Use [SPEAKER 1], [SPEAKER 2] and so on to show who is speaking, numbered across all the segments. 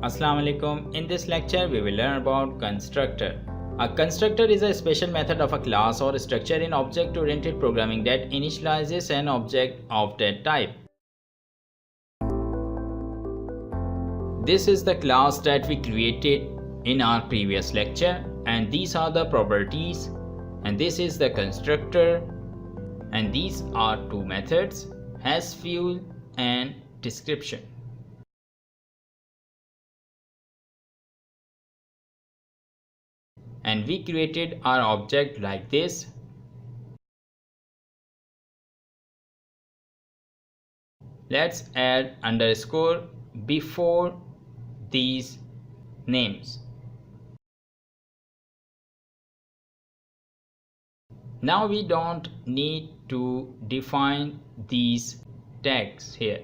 [SPEAKER 1] Assalamu alaikum. In this lecture, we will learn about constructor. A constructor is a special method of a class or structure in object-oriented programming that initializes an object of that type. This is the class that we created in our previous lecture, and these are the properties, and this is the constructor, and these are two methods, hasView and description. And we created our object like this. Let's add underscore before these names. Now we don't need to define these tags here.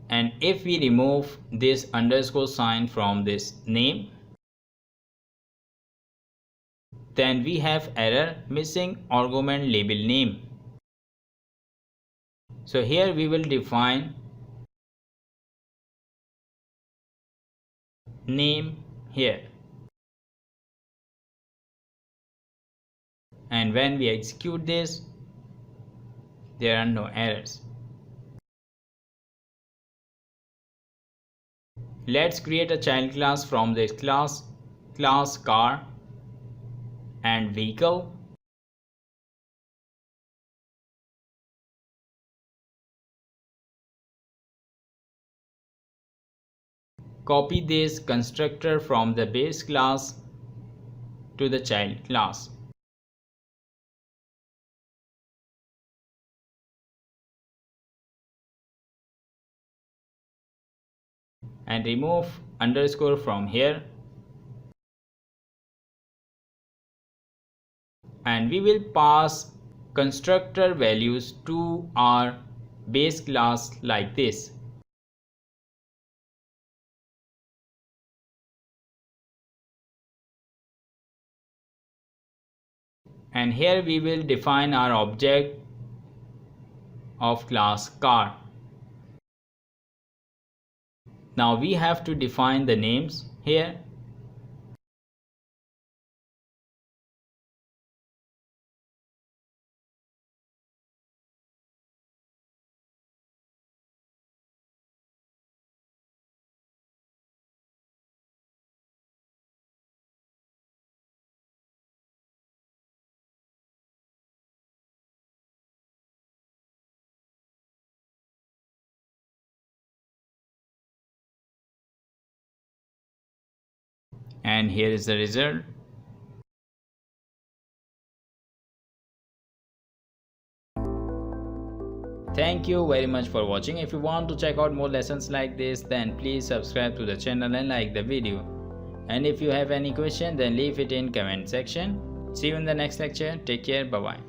[SPEAKER 1] And if we remove this underscore sign from this name, then we have error missing argument label name. So here we will define name here, and when we execute this, there are no errors. Let's create a child class from this class car and vehicle. Copy this constructor from the base class to the child class. And remove underscore from here, and we will pass constructor values to our base class like this. And here we will define our object of class car. Now we have to define the names here. And here is the result. Thank you very much for watching. If you want to check out more lessons like this, then please subscribe to the channel and like the video. And if you have any question, then leave it in comment section. See you in the next lecture. Take care. Bye bye.